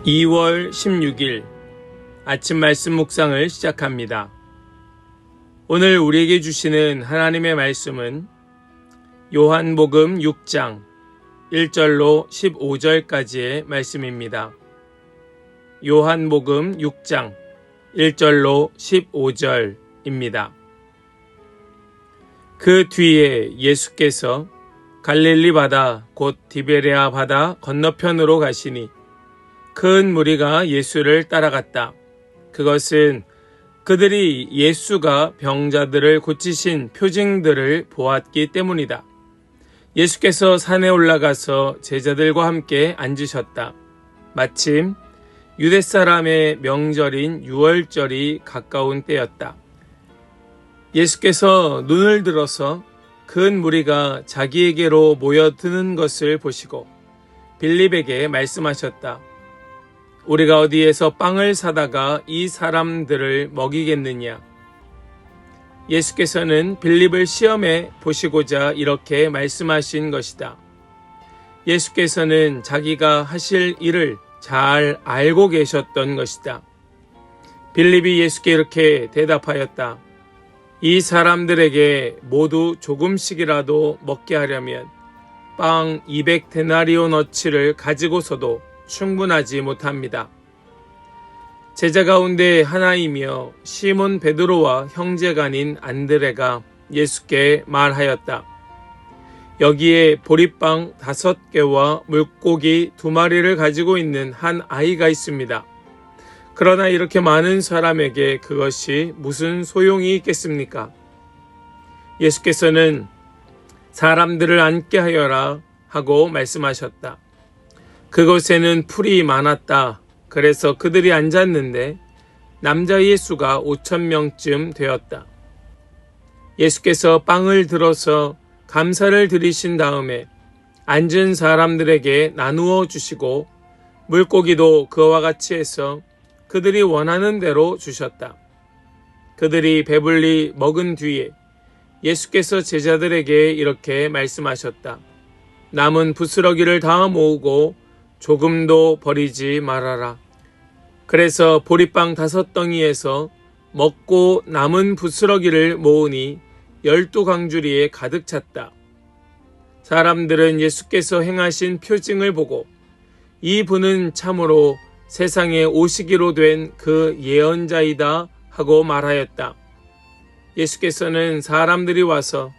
2월 16일 아침 말씀 묵상을 시작합니다. 오늘 우리에게 주시는 하나님의 말씀은 요한복음 6장 1절로 15절까지의 말씀입니다. 요한복음 6장 1절로 15절입니다. 그 뒤에 예수께서 갈릴리 바다 곧 디베레아 바다 건너편으로 가시니 큰 무리가 예수를 따라갔다. 그것은 그들이 예수가 병자들을 고치신 표징들을 보았기 때문이다. 예수께서 산에 올라가서 제자들과 함께 앉으셨다. 마침 유대 사람의 명절인 유월절이 가까운 때였다. 예수께서 눈을 들어서 큰 무리가 자기에게로 모여드는 것을 보시고 빌립에게 말씀하셨다. 우리가 어디에서 빵을 사다가 이 사람들을 먹이겠느냐? 예수께서는 빌립을 시험해 보시고자 이렇게 말씀하신 것이다. 예수께서는 자기가 하실 일을 잘 알고 계셨던 것이다. 빌립이 예수께 이렇게 대답하였다. 이 사람들에게 모두 조금씩이라도 먹게 하려면 빵 200데나리오너치를 가지고서도 충분하지 못합니다. 제자 가운데 하나이며 시몬 베드로와 형제간인 안드레가 예수께 말하였다. 여기에 보리빵 5개와 물고기 2마리를 가지고 있는 한 아이가 있습니다. 그러나 이렇게 많은 사람에게 그것이 무슨 소용이 있겠습니까? 예수께서는 사람들을 앉게 하여라 하고 말씀하셨다. 그곳에는 풀이 많았다. 그래서 그들이 앉았는데 남자의 수가 5,000명쯤 되었다. 예수께서 빵을 들어서 감사를 드리신 다음에 앉은 사람들에게 나누어 주시고 물고기도 그와 같이 해서 그들이 원하는 대로 주셨다. 그들이 배불리 먹은 뒤에 예수께서 제자들에게 이렇게 말씀하셨다. 남은 부스러기를 다 모으고 조금도 버리지 말아라. 그래서 보리빵 5덩이에서 먹고 남은 부스러기를 모으니 12강주리에 가득 찼다. 사람들은 예수께서 행하신 표징을 보고 이 분은 참으로 세상에 오시기로 된 그 예언자이다 하고 말하였다. 예수께서는 사람들이 와서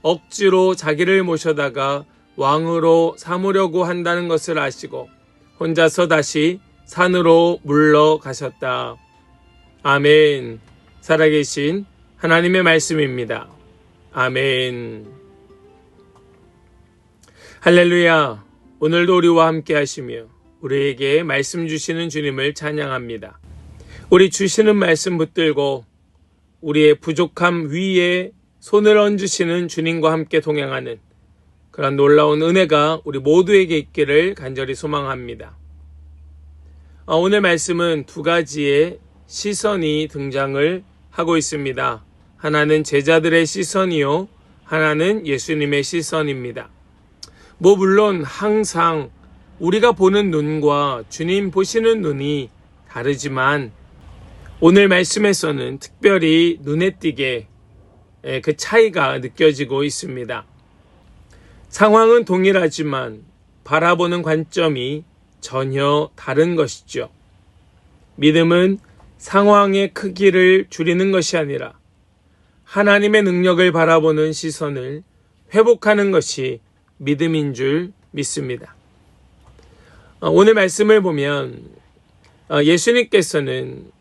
억지로 자기를 모셔다가 왕으로 삼으려고 한다는 것을 아시고 혼자서 다시 산으로 물러가셨다. 아멘. 살아계신 하나님의 말씀입니다. 아멘. 할렐루야. 오늘도 우리와 함께 하시며 우리에게 말씀 주시는 주님을 찬양합니다. 우리 주시는 말씀 붙들고 우리의 부족함 위에 손을 얹으시는 주님과 함께 동행하는 그런 놀라운 은혜가 우리 모두에게 있기를 간절히 소망합니다. 오늘 말씀은 2가지의 시선이 등장을 하고 있습니다. 하나는 제자들의 시선이요, 하나는 예수님의 시선입니다. 물론 항상 우리가 보는 눈과 주님 보시는 눈이 다르지만 오늘 말씀에서는 특별히 눈에 띄게 그 차이가 느껴지고 있습니다. 상황은 동일하지만 바라보는 관점이 전혀 다른 것이죠. 믿음은 상황의 크기를 줄이는 것이 아니라 하나님의 능력을 바라보는 시선을 회복하는 것이 믿음인 줄 믿습니다. 오늘 말씀을 보면 예수님께서는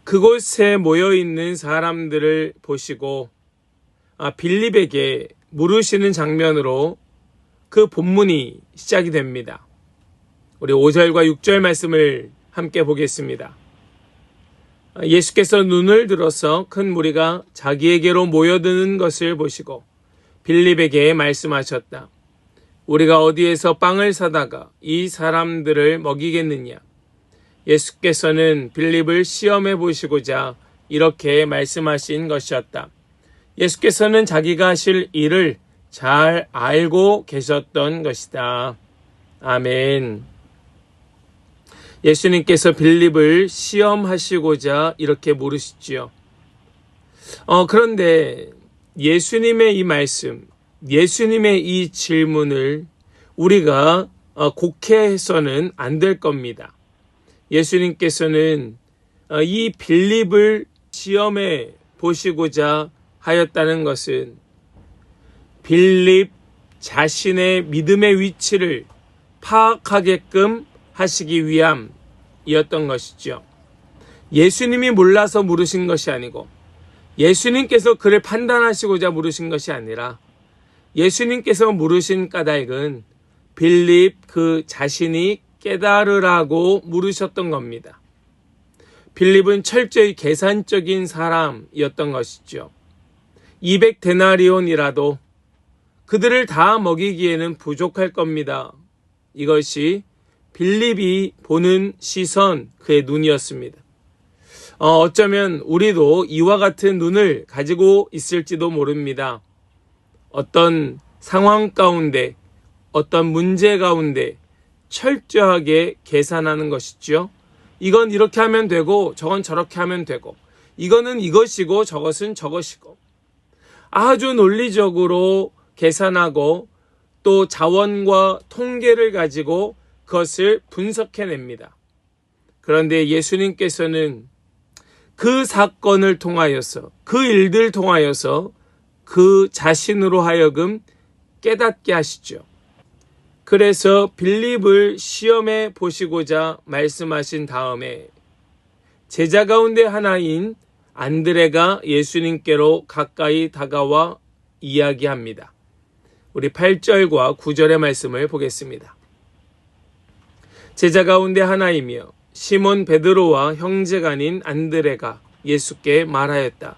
그곳에 모여있는 사람들을 보시고 빌립에게 물으시는 장면으로 그 본문이 시작이 됩니다. 우리 5절과 6절 말씀을 함께 보겠습니다. 예수께서 눈을 들어서 큰 무리가 자기에게로 모여드는 것을 보시고 빌립에게 말씀하셨다. 우리가 어디에서 빵을 사다가 이 사람들을 먹이겠느냐? 예수께서는 빌립을 시험해 보시고자 이렇게 말씀하신 것이었다. 예수께서는 자기가 하실 일을 잘 알고 계셨던 것이다. 아멘. 예수님께서 빌립을 시험하시고자 이렇게 물으시지요. 그런데 예수님의 이 말씀, 예수님의 이 질문을 우리가 곡해해서는 안 될 겁니다. 예수님께서는 이 빌립을 시험해 보시고자 하였다는 것은 빌립 자신의 믿음의 위치를 파악하게끔 하시기 위함이었던 것이죠. 예수님이 몰라서 물으신 것이 아니고 예수님께서 그를 판단하시고자 물으신 것이 아니라 예수님께서 물으신 까닭은 빌립 그 자신이 깨달으라고 물으셨던 겁니다. 빌립은 철저히 계산적인 사람이었던 것이죠. 200데나리온이라도 그들을 다 먹이기에는 부족할 겁니다. 이것이 빌립이 보는 시선, 그의 눈이었습니다. 어쩌면 우리도 이와 같은 눈을 가지고 있을지도 모릅니다. 어떤 상황 가운데, 어떤 문제 가운데 철저하게 계산하는 것이죠. 이건 이렇게 하면 되고 저건 저렇게 하면 되고 이거는 이것이고 저것은 저것이고 아주 논리적으로 계산하고 또 자원과 통계를 가지고 그것을 분석해냅니다. 그런데 예수님께서는 그 사건을 통하여서 그 일들 통하여서 그 자신으로 하여금 깨닫게 하시죠. 그래서 빌립을 시험해 보시고자 말씀하신 다음에 제자 가운데 하나인 안드레가 예수님께로 가까이 다가와 이야기합니다. 우리 8절과 9절의 말씀을 보겠습니다. 제자 가운데 하나이며 시몬 베드로와 형제간인 안드레가 예수께 말하였다.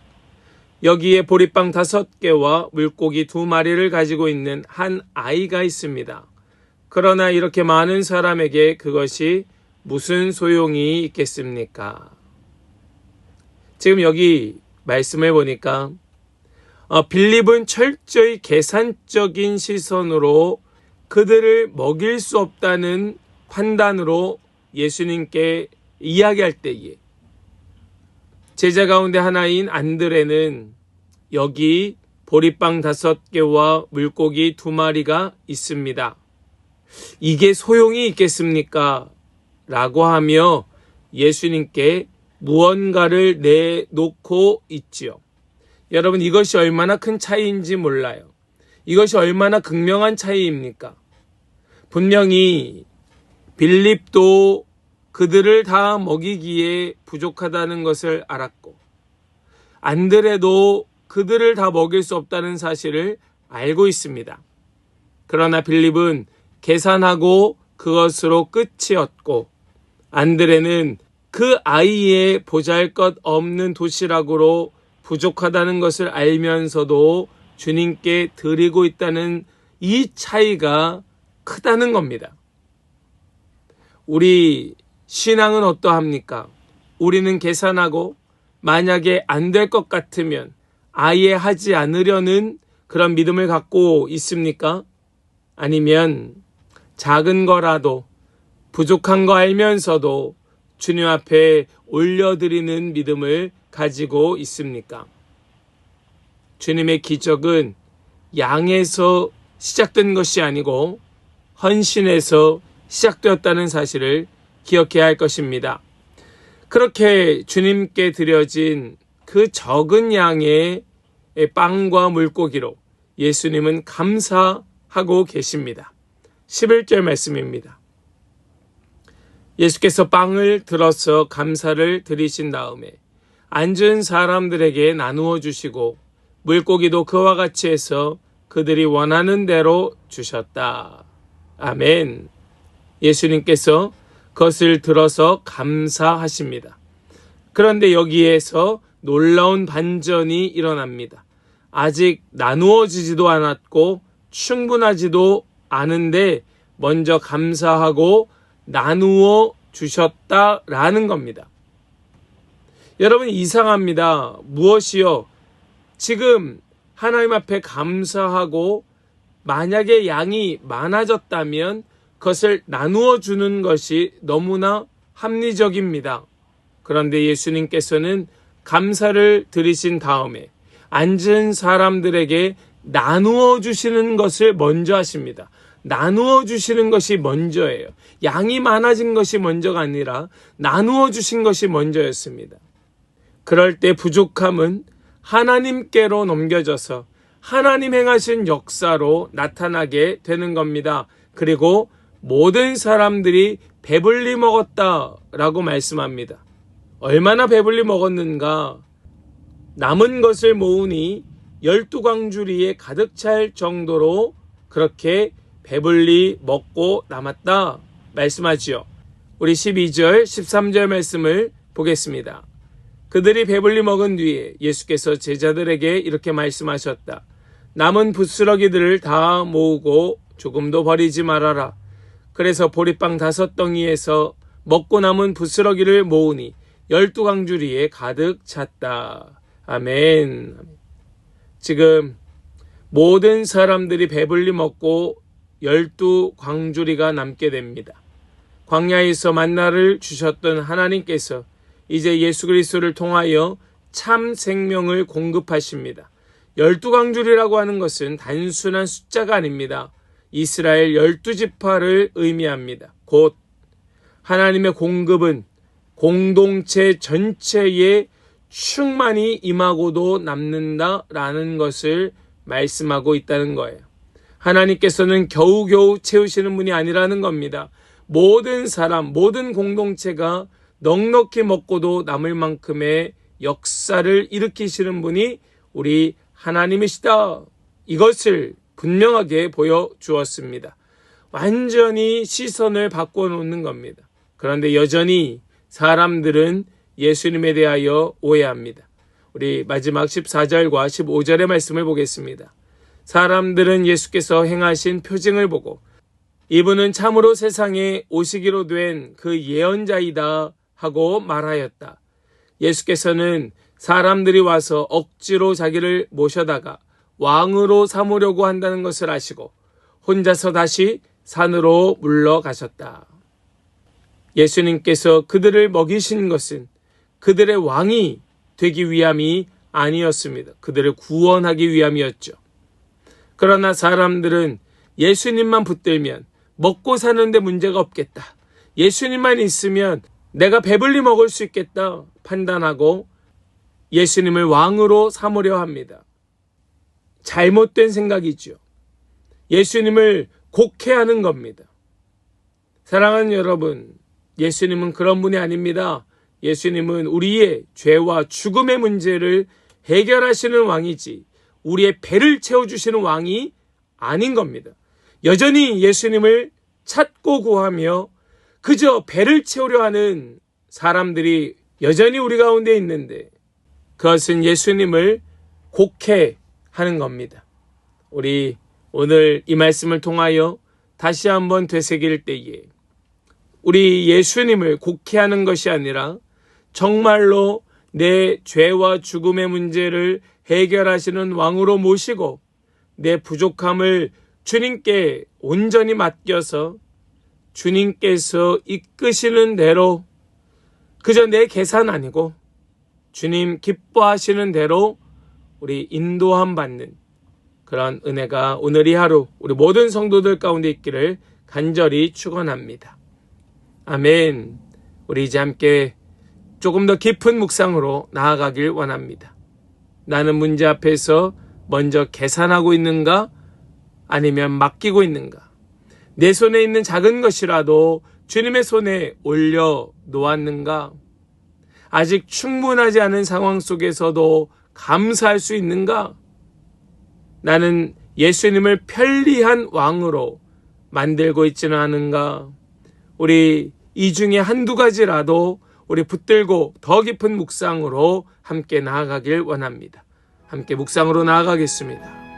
여기에 보리빵 5개와 물고기 2마리를 가지고 있는 한 아이가 있습니다. 그러나 이렇게 많은 사람에게 그것이 무슨 소용이 있겠습니까? 지금 여기 말씀을 보니까 빌립은 철저히 계산적인 시선으로 그들을 먹일 수 없다는 판단으로 예수님께 이야기할 때에 제자 가운데 하나인 안드레는 여기 보리빵 5개와 물고기 2마리가 있습니다. 이게 소용이 있겠습니까? 라고 하며 예수님께 무언가를 내놓고 있지요. 여러분, 이것이 얼마나 큰 차이인지 몰라요. 이것이 얼마나 극명한 차이입니까? 분명히 빌립도 그들을 다 먹이기에 부족하다는 것을 알았고 안드레도 그들을 다 먹일 수 없다는 사실을 알고 있습니다. 그러나 빌립은 계산하고 그것으로 끝이었고 안드레는 그 아이의 보잘것없는 도시락으로 부족하다는 것을 알면서도 주님께 드리고 있다는 이 차이가 크다는 겁니다. 우리 신앙은 어떠합니까? 우리는 계산하고 만약에 안 될 것 같으면 아예 하지 않으려는 그런 믿음을 갖고 있습니까? 아니면 작은 거라도 부족한 거 알면서도 주님 앞에 올려드리는 믿음을 가지고 있습니까? 주님의 기적은 양에서 시작된 것이 아니고 헌신에서 시작되었다는 사실을 기억해야 할 것입니다. 그렇게 주님께 드려진 그 적은 양의 빵과 물고기로 예수님은 감사하고 계십니다. 11절 말씀입니다. 예수께서 빵을 들어서 감사를 드리신 다음에 앉은 사람들에게 나누어 주시고 물고기도 그와 같이 해서 그들이 원하는 대로 주셨다. 아멘. 예수님께서 그것을 들어서 감사하십니다. 그런데 여기에서 놀라운 반전이 일어납니다. 아직 나누어지지도 않았고 충분하지도 않은데 먼저 감사하고 나누어 주셨다라는 겁니다. 여러분, 이상합니다. 무엇이요? 지금 하나님 앞에 감사하고 만약에 양이 많아졌다면 그것을 나누어 주는 것이 너무나 합리적입니다. 그런데 예수님께서는 감사를 드리신 다음에 앉은 사람들에게 나누어 주시는 것을 먼저 하십니다. 나누어 주시는 것이 먼저예요. 양이 많아진 것이 먼저가 아니라 나누어 주신 것이 먼저였습니다. 그럴 때 부족함은 하나님께로 넘겨져서 하나님 행하신 역사로 나타나게 되는 겁니다. 그리고 모든 사람들이 배불리 먹었다라고 말씀합니다. 얼마나 배불리 먹었는가? 남은 것을 모으니 12광주리에 가득 찰 정도로 그렇게 배불리 먹고 남았다 말씀하지요. 우리 12절, 13절 말씀을 보겠습니다. 그들이 배불리 먹은 뒤에 예수께서 제자들에게 이렇게 말씀하셨다. 남은 부스러기들을 다 모으고 조금도 버리지 말아라. 그래서 보리빵 5덩이에서 먹고 남은 부스러기를 모으니 12광주리에 가득 찼다. 아멘. 지금 모든 사람들이 배불리 먹고 12광주리가 남게 됩니다. 광야에서 만나를 주셨던 하나님께서 이제 예수 그리스도를 통하여 참 생명을 공급하십니다. 12광주리라고 하는 것은 단순한 숫자가 아닙니다. 이스라엘 12지파를 의미합니다. 곧 하나님의 공급은 공동체 전체에 충만히 임하고도 남는다라는 것을 말씀하고 있다는 거예요. 하나님께서는 겨우겨우 채우시는 분이 아니라는 겁니다. 모든 사람, 모든 공동체가 넉넉히 먹고도 남을 만큼의 역사를 일으키시는 분이 우리 하나님이시다. 이것을 분명하게 보여주었습니다. 완전히 시선을 바꿔놓는 겁니다. 그런데 여전히 사람들은 예수님에 대하여 오해합니다. 우리 마지막 14절과 15절의 말씀을 보겠습니다. 사람들은 예수께서 행하신 표징을 보고 이분은 참으로 세상에 오시기로 된 그 예언자이다 하고 말하였다. 예수께서는 사람들이 와서 억지로 자기를 모셔다가 왕으로 삼으려고 한다는 것을 아시고 혼자서 다시 산으로 물러가셨다. 예수님께서 그들을 먹이신 것은 그들의 왕이 되기 위함이 아니었습니다. 그들을 구원하기 위함이었죠. 그러나 사람들은 예수님만 붙들면 먹고 사는데 문제가 없겠다. 예수님만 있으면 내가 배불리 먹을 수 있겠다 판단하고 예수님을 왕으로 삼으려 합니다. 잘못된 생각이죠. 예수님을 곡해하는 겁니다. 사랑하는 여러분, 예수님은 그런 분이 아닙니다. 예수님은 우리의 죄와 죽음의 문제를 해결하시는 왕이지 우리의 배를 채워주시는 왕이 아닌 겁니다. 여전히 예수님을 찾고 구하며 그저 배를 채우려 하는 사람들이 여전히 우리 가운데 있는데 그것은 예수님을 곡해하는 겁니다. 우리 오늘 이 말씀을 통하여 다시 한번 되새길 때에 우리 예수님을 곡해하는 것이 아니라 정말로 내 죄와 죽음의 문제를 해결하시는 왕으로 모시고 내 부족함을 주님께 온전히 맡겨서 주님께서 이끄시는 대로 그저 내 계산 아니고 주님 기뻐하시는 대로 우리 인도함 받는 그런 은혜가 오늘 이 하루 우리 모든 성도들 가운데 있기를 간절히 축원합니다. 아멘. 우리 이제 함께 조금 더 깊은 묵상으로 나아가길 원합니다. 나는 문제 앞에서 먼저 계산하고 있는가? 아니면 맡기고 있는가? 내 손에 있는 작은 것이라도 주님의 손에 올려 놓았는가? 아직 충분하지 않은 상황 속에서도 감사할 수 있는가? 나는 예수님을 편리한 왕으로 만들고 있지는 않은가? 우리 이 중에 한두 가지라도 우리 붙들고 더 깊은 묵상으로 함께 나아가길 원합니다. 함께 묵상으로 나아가겠습니다.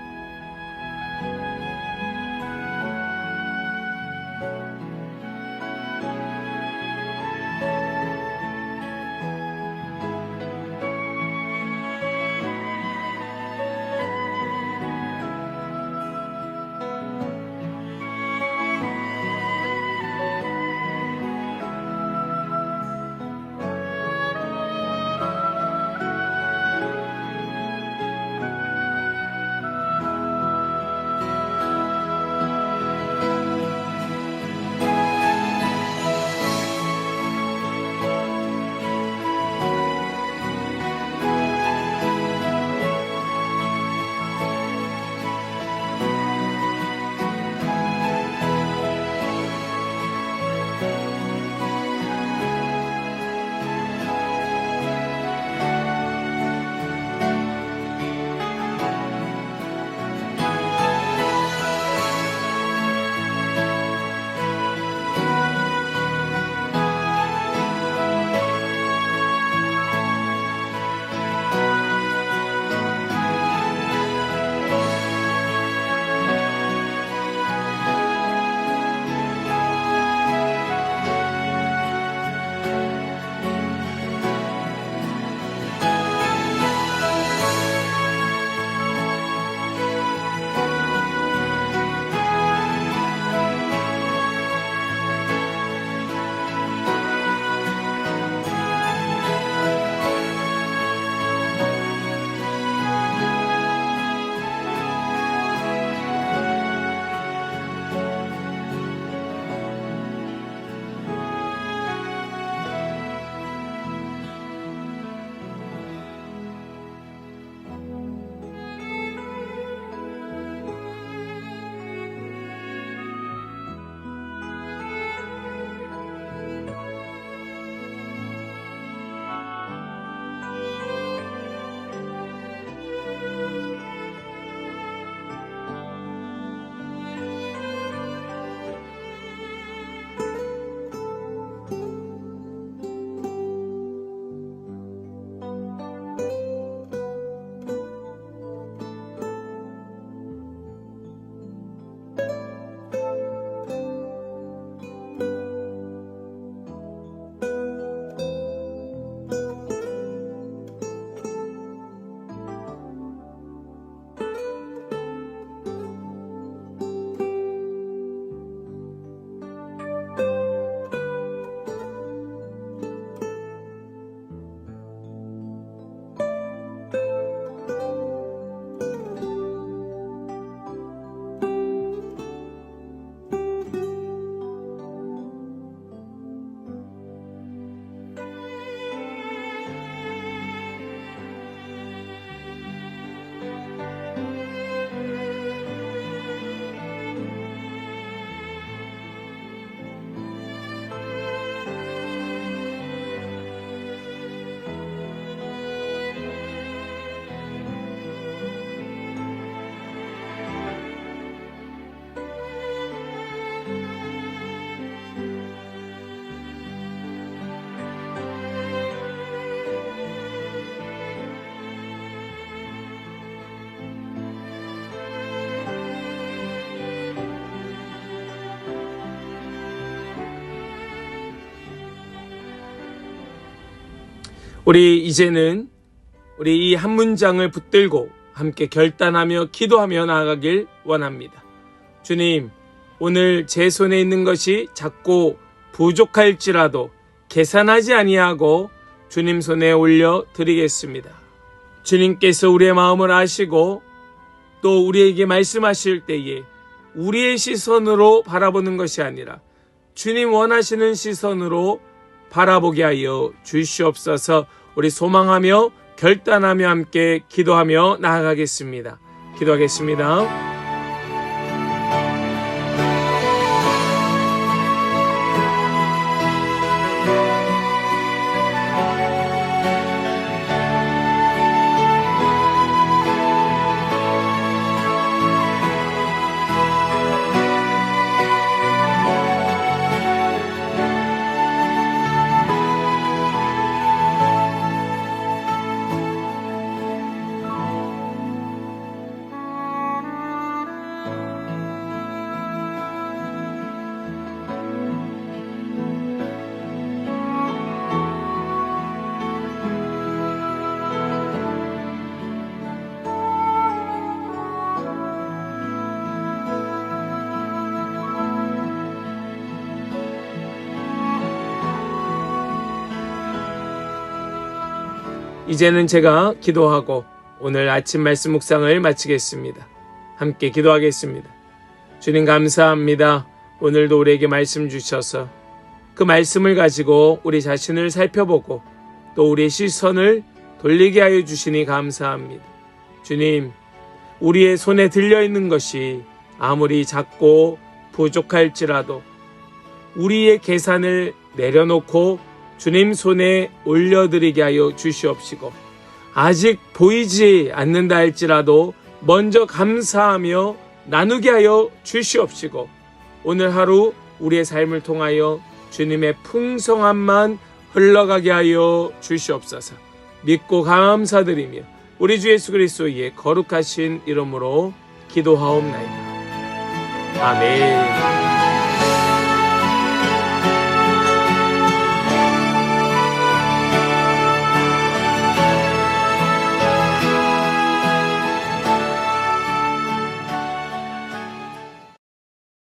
우리 이제는 우리 이 한 문장을 붙들고 함께 결단하며 기도하며 나아가길 원합니다. 주님, 오늘 제 손에 있는 것이 작고 부족할지라도 계산하지 아니하고 주님 손에 올려 드리겠습니다. 주님께서 우리의 마음을 아시고 또 우리에게 말씀하실 때에 우리의 시선으로 바라보는 것이 아니라 주님 원하시는 시선으로 바라보게 하여 주시옵소서. 우리 소망하며 결단하며 함께 기도하며 나아가겠습니다. 기도하겠습니다. 이제는 제가 기도하고 오늘 아침 말씀 묵상을 마치겠습니다. 함께 기도하겠습니다. 주님 감사합니다. 오늘도 우리에게 말씀 주셔서 그 말씀을 가지고 우리 자신을 살펴보고 또 우리의 시선을 돌리게 하여 주시니 감사합니다. 주님, 우리의 손에 들려있는 것이 아무리 작고 부족할지라도 우리의 계산을 내려놓고 주님 손에 올려드리게 하여 주시옵시고 아직 보이지 않는다 할지라도 먼저 감사하며 나누게 하여 주시옵시고 오늘 하루 우리의 삶을 통하여 주님의 풍성함만 흘러가게 하여 주시옵소서. 믿고 감사드리며 우리 주 예수 그리스도의 거룩하신 이름으로 기도하옵나이다. 아멘.